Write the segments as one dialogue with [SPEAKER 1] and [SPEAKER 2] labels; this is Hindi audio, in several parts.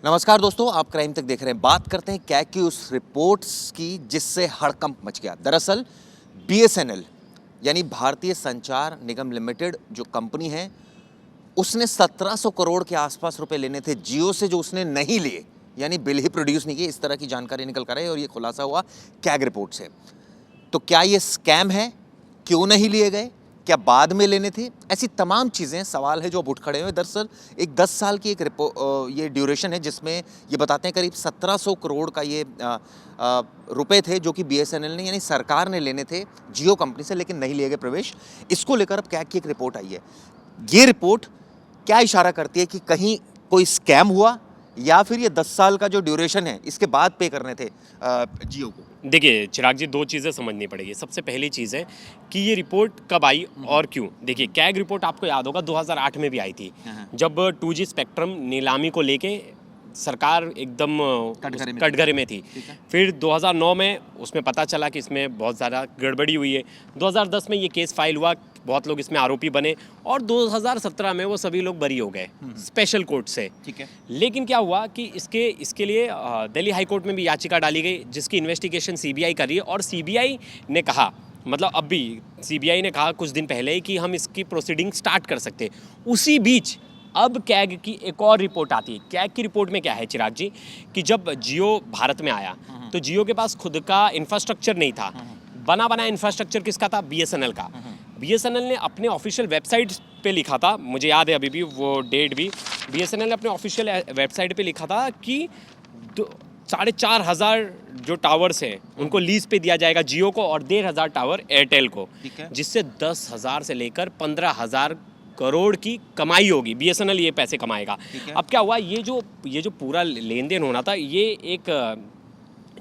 [SPEAKER 1] नमस्कार दोस्तों, आप क्राइम तक देख रहे हैं। बात करते हैं कैग की उस रिपोर्ट्स की जिससे हड़कंप मच गया। दरअसल बीएसएनएल यानी भारतीय संचार निगम लिमिटेड जो कंपनी है, उसने 1700 करोड़ के आसपास रुपए लेने थे जियो से, जो उसने नहीं लिए, यानी बिल ही प्रोड्यूस नहीं किए। इस तरह की जानकारी निकल कर है और ये खुलासा हुआ कैग रिपोर्ट से। तो क्या ये स्कैम है? क्यों नहीं लिए गए? क्या बाद में लेने थे? ऐसी तमाम चीज़ें, सवाल है जो अब उठ खड़े हुए। दरअसल एक 10 साल की एक ये ड्यूरेशन है जिसमें ये बताते हैं करीब 1700 करोड़ का ये रुपए थे जो कि बीएसएनएल ने यानी सरकार ने लेने थे जियो कंपनी से, लेकिन नहीं लिए गए प्रवेश। इसको लेकर अब कैग की एक रिपोर्ट आई है। ये रिपोर्ट क्या इशारा करती है कि कहीं कोई स्कैम हुआ या फिर ये 10 साल का जो ड्यूरेशन है इसके बाद पे करने थे जियो को?
[SPEAKER 2] देखिए चिराग जी, दो चीज़ें समझनी पड़ेगी। सबसे पहली चीज़ है कि ये रिपोर्ट कब आई और क्यों। देखिए कैग रिपोर्ट आपको याद होगा 2008 में भी आई थी, जब 2G स्पेक्ट्रम नीलामी को लेके सरकार एकदम कटघरे में थी। फिर 2009 में उसमें पता चला कि इसमें बहुत ज़्यादा गड़बड़ी हुई है। 2010 में ये केस फाइल हुआ, बहुत लोग इसमें आरोपी बने और 2017 में वो सभी लोग बरी हो गए स्पेशल कोर्ट से।
[SPEAKER 1] ठीक है।
[SPEAKER 2] लेकिन क्या हुआ कि इसके लिए दिल्ली हाई कोर्ट में भी याचिका डाली गई जिसकी इन्वेस्टिगेशन सीबीआई कर रही है। और सीबीआई ने कहा, मतलब अब भी सीबीआई ने कहा कुछ दिन पहले ही कि हम इसकी प्रोसीडिंग स्टार्ट कर सकते हैं। उसी बीच अब कैग की एक और रिपोर्ट आती है। कैग की रिपोर्ट में क्या है चिराग जी, कि जब जियो भारत में आया तो जियो के पास खुद का इंफ्रास्ट्रक्चर नहीं था। बना बनाया इंफ्रास्ट्रक्चर किसका था? बीएसएनएल का। बीएसएनएल ने अपने ऑफिशियल वेबसाइट पे लिखा था, मुझे याद है अभी भी वो डेट भी, बीएसएनएल ने अपने ऑफिशियल वेबसाइट पे लिखा था कि 4,500 जो टावर्स हैं उनको लीज पे दिया जाएगा जियो को और 1,500 टावर एयरटेल को, जिससे 10,000 से लेकर 15,000 करोड़ की कमाई होगी। बीएसएनएल ये पैसे कमाएगा। अब क्या हुआ, ये जो पूरा लेन देन होना था, ये एक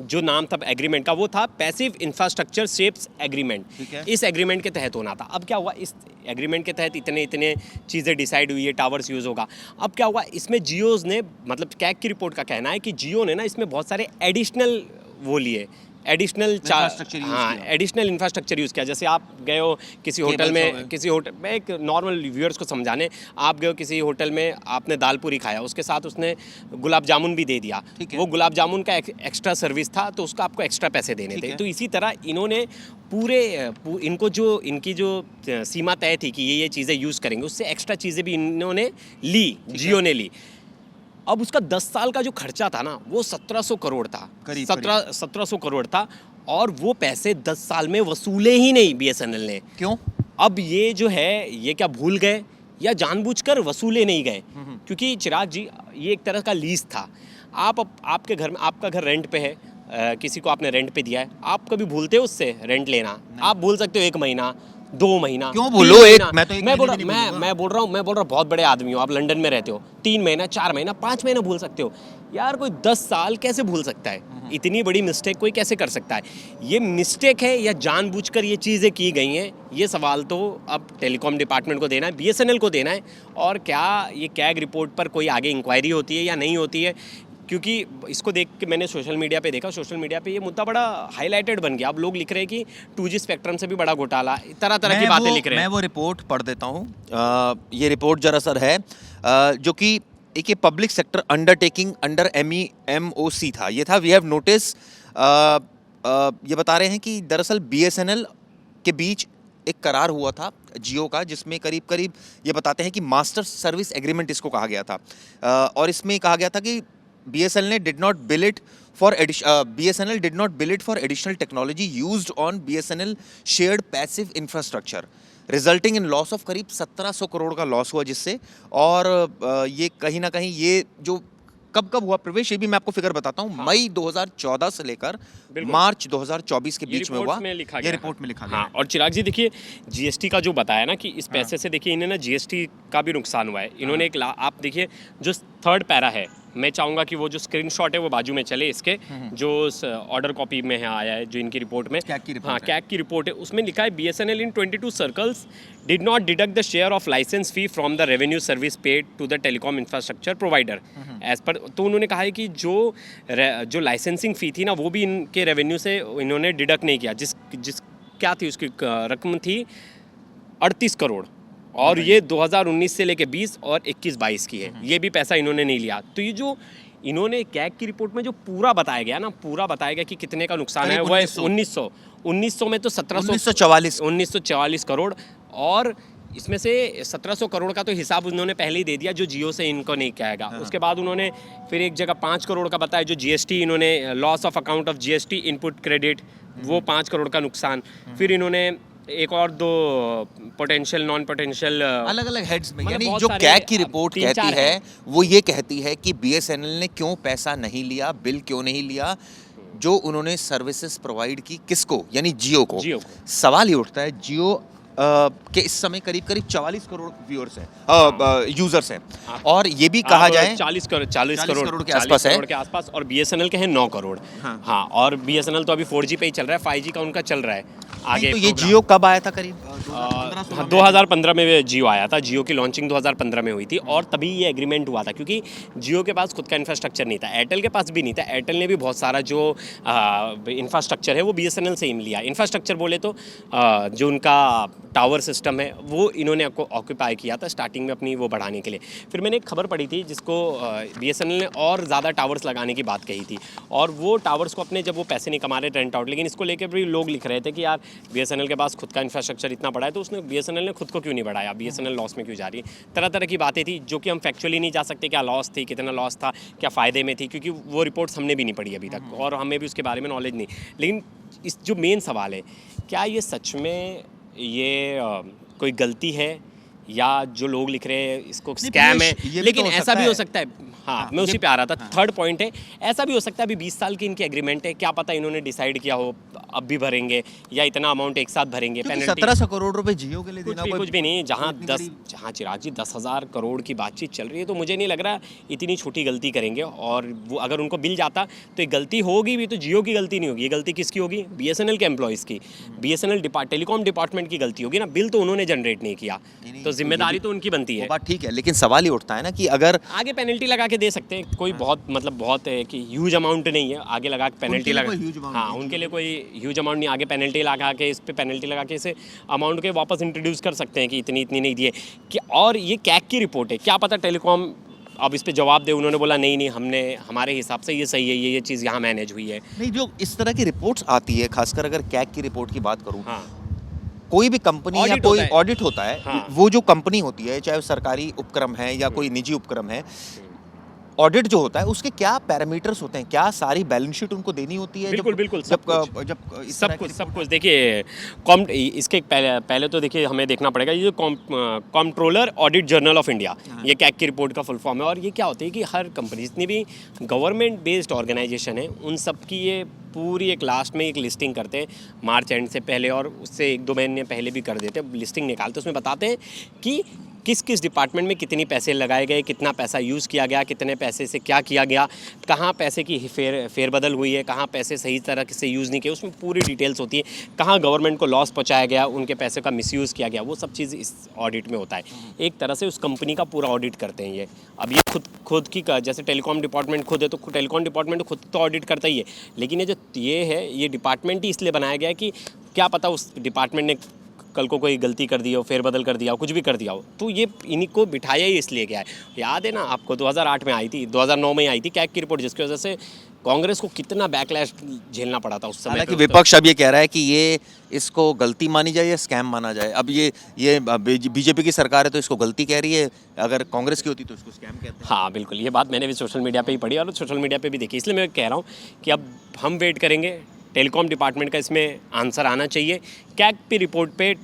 [SPEAKER 2] जो नाम था एग्रीमेंट का वो था पैसिव इंफ्रास्ट्रक्चर शेप्स एग्रीमेंट। इस एग्रीमेंट के तहत होना था। अब क्या हुआ, इस एग्रीमेंट के तहत इतने चीज़ें डिसाइड हुई है, टावर्स यूज़ होगा। अब क्या हुआ, इसमें जियोज़ ने, मतलब कैग की रिपोर्ट का कहना है कि जियो ने ना इसमें बहुत सारे एडिशनल वो लिए, एडिशनल इंफ्रास्ट्रक्चर यूज़ किया। जैसे आप गए हो किसी होटल में, एक नॉर्मल व्यूअर्स को समझाने, आप गए हो किसी होटल में, आपने दाल पूरी खाया, उसके साथ उसने गुलाब जामुन भी दे दिया। वो गुलाब जामुन का एक्स्ट्रा सर्विस था, तो उसका आपको एक्स्ट्रा पैसे देने थे। तो इसी तरह इन्होंने इनकी जो सीमा तय थी कि ये चीज़ें यूज़ करेंगे, उससे एक्स्ट्रा चीज़ें भी इन्होंने ली, जियो ने ली। अब उसका 10 साल का जो खर्चा था ना, वो 1700 करोड़ था, 1700 करोड़ था। और वो पैसे 10 साल में वसूले ही नहीं बीएसएनएल ने।
[SPEAKER 1] क्यों?
[SPEAKER 2] अब ये जो है, ये क्या भूल गए या जानबूझकर वसूले नहीं गए? क्योंकि चिराग जी, ये एक तरह का लीज था। आपके घर में, आपका घर रेंट पे है, किसी को आपने रेंट पे दिया है, आप कभी भूलते हो उससे रेंट लेना? आप भूल सकते हो 1 महीना, 2 महीना,
[SPEAKER 1] क्यों बोलो?
[SPEAKER 2] मैं बोल रहा हूँ बहुत बड़े आदमी हो, आप लंदन में रहते हो, 3 महीना, 4 महीना, 5 महीना भूल सकते हो। यार कोई 10 साल कैसे भूल सकता है? इतनी बड़ी मिस्टेक कोई कैसे कर सकता है? ये मिस्टेक है या जानबूझकर ये चीज़ें की गई हैं? ये सवाल तो अब टेलीकॉम डिपार्टमेंट को देना है, बीएसएनएल को देना है। और क्या ये कैग रिपोर्ट पर कोई आगे इंक्वायरी होती है या नहीं होती है? क्योंकि इसको देख के मैंने सोशल मीडिया पे देखा, सोशल मीडिया पे ये मुद्दा बड़ा हाईलाइटेड बन गया। अब लोग लिख रहे हैं कि 2G स्पेक्ट्रम से भी बड़ा घोटाला, तरह तरह की बातें लिख रहे हैं।
[SPEAKER 1] मैं वो रिपोर्ट पढ़ देता हूँ। ये रिपोर्ट जरा सर है जो कि एक ये public sector undertaking under MEMOC था। ये था, वी हैव नोटिस, ये बता रहे हैं कि दरअसल बीएसएनएल के बीच एक करार हुआ था जियो का, जिसमें करीब करीब ये बताते हैं कि मास्टर सर्विस एग्रीमेंट इसको कहा गया था। और इसमें कहा गया था कि BSNL did not bill it for additional technology used on BSNL shared passive infrastructure, resulting in loss of करीब 1700 करोड़ का लॉस हुआ जिससे। और ये कहीं ना कहीं ये जो कब हुआ प्रवेश, ये भी मैं आपको फिगर बताता हूँ। मई 2014 से लेकर मार्च 2024 के बीच में हुआ। ये रिपोर्ट में लिखा गया।
[SPEAKER 2] हाँ, और चिराग जी देखिए, जीएसटी का जो बताया ना कि इस पैसे से, देखिए इन्हें ना जीएसटी का भी नुकसान हुआ है। इन्होंने आप देखिए जो 3rd पैरा है, मैं चाहूँगा कि वो जो स्क्रीनशॉट है वो बाजू में चले इसके, जो ऑर्डर कॉपी में है आया है, जो इनकी रिपोर्ट में, कैग की रिपोर्ट है, उसमें लिखा है BSNL in 22 circles did not deduct the share of licence fee from the revenue service paid to the telecom infrastructure provider as per. तो उन्होंने कहा है कि जो लाइसेंसिंग फ़ी थी ना, वो भी इनके रेवेन्यू से इन्होंने डिडक्ट नहीं किया। जिस क्या थी उसकी रकम थी 38 करोड़, और ये 2019 से लेके 20 और 21-22 की है। ये भी पैसा इन्होंने नहीं लिया। तो ये जो इन्होंने कैग की रिपोर्ट में जो पूरा बताया गया ना, पूरा बताया गया कि कितने का नुकसान है,
[SPEAKER 1] करीब
[SPEAKER 2] वो है
[SPEAKER 1] 1900
[SPEAKER 2] 1900 में तो
[SPEAKER 1] 1944
[SPEAKER 2] करोड़, और इसमें से 1700 करोड़ का तो हिसाब उन्होंने पहले ही दे दिया जो जियो से इनको नहीं कहेगा। उसके बाद उन्होंने फिर एक जगह 5 करोड़ का बताया जो जीएसटी, इन्होंने loss of account of GST input credit, वो 5 करोड़ का नुकसान। फिर इन्होंने एक और 2 पोटेंशियल नॉन पोटेंशियल
[SPEAKER 1] अलग अलग हेड्स में,
[SPEAKER 2] मतलब
[SPEAKER 1] यानी
[SPEAKER 2] बहुत
[SPEAKER 1] जो
[SPEAKER 2] सारे,
[SPEAKER 1] कैग की रिपोर्ट
[SPEAKER 2] 3-4
[SPEAKER 1] कहती है वो ये कहती है कि बीएसएनएल ने क्यों पैसा नहीं लिया, बिल क्यों नहीं लिया जो उन्होंने सर्विसेज प्रोवाइड की, किसको, यानी जियो को। सवाल ये उठता है, जियो के इस समय करीब करीब 44 करोड़ व्यूअर्स हैं, यूजर्स हैं, और ये भी कहा जाए
[SPEAKER 2] 40 करोड़
[SPEAKER 1] के आसपास है,
[SPEAKER 2] के आसपास, और बीएसएनएल के हैं 9 करोड़। हाँ, और बीएसएनएल तो अभी 4G पे ही चल रहा है, 5G का उनका चल रहा है आगे।
[SPEAKER 1] तो ये जियो कब आया था? करीब
[SPEAKER 2] 2015 में जियो आया था। जियो की लॉन्चिंग 2015 में हुई थी, और तभी ये एग्रीमेंट हुआ था, क्योंकि जियो के पास खुद का इंफ्रास्ट्रक्चर नहीं था, एयरटेल के पास भी नहीं था। एयरटेल ने भी बहुत सारा जो इंफ्रास्ट्रक्चर है वो बीएसएनएल से ही लिया। इंफ्रास्ट्रक्चर बोले तो जो उनका टावर सिस्टम है वो इन्होंने ऑक्यूपाई किया था स्टार्टिंग में अपनी वो बढ़ाने के लिए। फिर मैंने एक खबर पढ़ी थी जिसको बीएसएनएल ने और ज़्यादा टावर्स लगाने की बात कही थी, और वो टावर्स को अपने, जब वो पैसे नहीं कमा रहे रेंट आउट, लेकिन इसको लेकर भी लोग लिख रहे थे कि यार बीएसएनएल के पास खुद का इंफ्रास्ट्रक्चर इतना बड़ा है तो उसने बीएसएनएल ने खुद को क्यों नहीं बढ़ाया, बीएसएनएल लॉस में क्यों जा रही है। तरह तरह की बातें थी जो कि हम फैक्चुअली नहीं जा सकते, क्या लॉस थी, कितना लॉस था, क्या फ़ायदे में थी, क्योंकि वो रिपोर्ट्स हमने भी नहीं पढ़ी अभी तक, और हमें भी उसके बारे में नॉलेज नहीं। लेकिन इस जो मेन सवाल है, क्या ये सच में ये कोई गलती है, या जो लोग लिख रहे हैं इसको स्कैम है? लेकिन ऐसा भी हो सकता है, हाँ, मैं उसी पे आ रहा था। थर्ड पॉइंट है, ऐसा भी हो सकता है अभी 20 साल की इनकी एग्रीमेंट है, क्या पता इन्होंने डिसाइड किया हो अब भी भरेंगे, या इतना अमाउंट एक साथ भरेंगे।
[SPEAKER 1] 1700 करोड़ रुपए जियो के लिए देना
[SPEAKER 2] कुछ भी नहीं। जहाँ चिराग जी 10,000 करोड़ की बातचीत चल रही है, तो मुझे नहीं लग रहा इतनी छोटी गलती करेंगे। और वो अगर उनको बिल जाता तो ये गलती होगी भी तो जियो की गलती नहीं होगी, ये गलती किसकी होगी? बीएसएनएल के एम्प्लॉइज़ की, बीएसएनएल टेलीकॉम डिपार्टमेंट की गलती होगी ना। बिल तो उन्होंने जनरेट नहीं किया, तो जिम्मेदारी तो उनकी बनती है।
[SPEAKER 1] बात ठीक है, लेकिन सवाल ये उठता है ना कि अगर
[SPEAKER 2] आगे पेनल्टी लगा के दे सकते हैं, कोई बहुत है कि ह्यूज अमाउंट नहीं है, आगे लगा के पेनल्टी लगा, हाँ, उनके लिए कोई ह्यूज अमाउंट नहीं, आगे पेनल्टी लगा के, इस पे पेनल्टी लगा के इसे अमाउंट के वापस इंट्रोड्यूस कर सकते हैं कि इतनी नहीं दिए कि। और ये कैग की रिपोर्ट है, क्या पता टेलीकॉम अब इस पे जवाब दे, उन्होंने बोला नहीं हमने हमारे हिसाब से ये सही है, ये चीज़ यहाँ मैनेज हुई है।
[SPEAKER 1] नहीं, जो इस तरह की रिपोर्ट्स आती है, खासकर अगर कैग की रिपोर्ट की बात करूँ,
[SPEAKER 2] हाँ,
[SPEAKER 1] कोई भी कंपनी या कोई ऑडिट होता है,
[SPEAKER 2] हाँ,
[SPEAKER 1] वो जो कंपनी होती है, चाहे वो सरकारी उपक्रम है या कोई निजी उपक्रम है, ऑडिट जो होता है उसके क्या पैरामीटर्स होते हैं, क्या सारी बैलेंस शीट उनको देनी होती है?
[SPEAKER 2] बिल्कुल सब कुछ देखिए, इसके पहले तो देखिए हमें देखना पड़ेगा ये जो controller audit journal of India, ये कैग की रिपोर्ट का फुल फॉर्म है। और ये क्या होता है कि हर कंपनी, जितनी भी गवर्नमेंट बेस्ड ऑर्गेनाइजेशन है, उन सब की ये पूरी एक लास्ट में एक लिस्टिंग करते हैं मार्च एंड से पहले, और उससे 1-2 महीने पहले भी कर देते हैं, लिस्टिंग निकालते हैं। उसमें बताते हैं कि किस डिपार्टमेंट में कितनी पैसे लगाए गए, कितना पैसा यूज़ किया गया, कितने पैसे से क्या किया गया, कहाँ पैसे की फेरबदल हुई है, कहाँ पैसे सही तरह से यूज़ नहीं किए, उसमें पूरी डिटेल्स होती है। कहाँ गवर्नमेंट को लॉस पहुँचाया गया, उनके पैसे का मिसयूज़ किया गया, वो सब चीज़ इस ऑडिट में होता है। एक तरह से उस कंपनी का पूरा ऑडिट करते हैं ये। अब ये खुद की जैसे टेलीकॉम डिपार्टमेंट खुद है, तो टेलीकॉम डिपार्टमेंट खुद तो ऑडिट करता ही है, लेकिन ये है ये डिपार्टमेंट ही इसलिए बनाया गया है कि क्या पता उस डिपार्टमेंट ने कल को कोई गलती कर दी हो, फेरबदल कर दिया हो, कुछ भी कर दिया हो, तो ये इन्हीं को बिठाया ही इसलिए गया है। याद है ना आपको, 2008 में आई थी, 2009 में आई थी कैग की रिपोर्ट, जिसकी वजह से कांग्रेस को कितना बैकलैश झेलना पड़ा था उस समय।
[SPEAKER 1] हालांकि विपक्ष अब ये कह रहा है कि ये इसको गलती मानी जाए या स्कैम माना जाए। अब ये बीजेपी की सरकार है तो इसको गलती कह रही है, अगर कांग्रेस की होती तो इसको स्कैम कहते हैं।
[SPEAKER 2] हाँ बिल्कुल, ये बात मैंने भी सोशल मीडिया पे ही पढ़ी और सोशल मीडिया पे भी देखी, इसलिए मैं कह रहा हूँ कि अब हम वेट करेंगे, टेलीकॉम डिपार्टमेंट का इसमें आंसर आना चाहिए। कैग की रिपोर्ट पे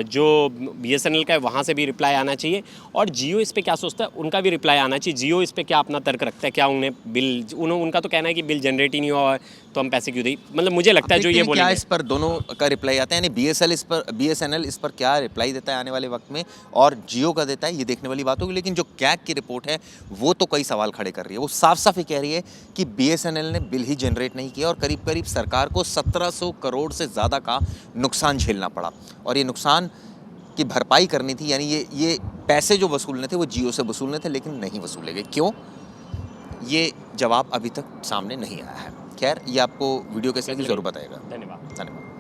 [SPEAKER 2] जो बीएसएनएल का है वहाँ से भी रिप्लाई आना चाहिए, और जियो इस पे क्या सोचता है उनका भी रिप्लाई आना चाहिए। जियो इस पे क्या अपना तर्क रखता है, क्या उनका तो कहना है कि बिल जनरेट ही नहीं हुआ है तो हम पैसे क्यों दें। मतलब मुझे लगता है जो ये बोलेंगे,
[SPEAKER 1] इस पर दोनों का रिप्लाई आता है, यानी बीएसएनएल इस पर क्या रिप्लाई देता है आने वाले वक्त में, और जियो का देता है, ये देखने वाली बात होगी। लेकिन जो कैग की रिपोर्ट है वो तो कई सवाल खड़े कर रही है। वो साफ साफ ये कह रही है कि बीएसएनएल ने बिल ही जनरेट नहीं किया, और करीब करीब सरकार को 1700 करोड़ से ज़्यादा का नुकसान झेलना पड़ा, और ये नुकसान की भरपाई करनी थी, यानी ये पैसे जो वसूलने थे वो जियो से वसूलने थे, लेकिन नहीं वसूले गए। क्यों? ये जवाब अभी तक सामने नहीं आया है। खैर, ये आपको वीडियो कैसे लगी ज़रूर बताइएगा।
[SPEAKER 2] धन्यवाद।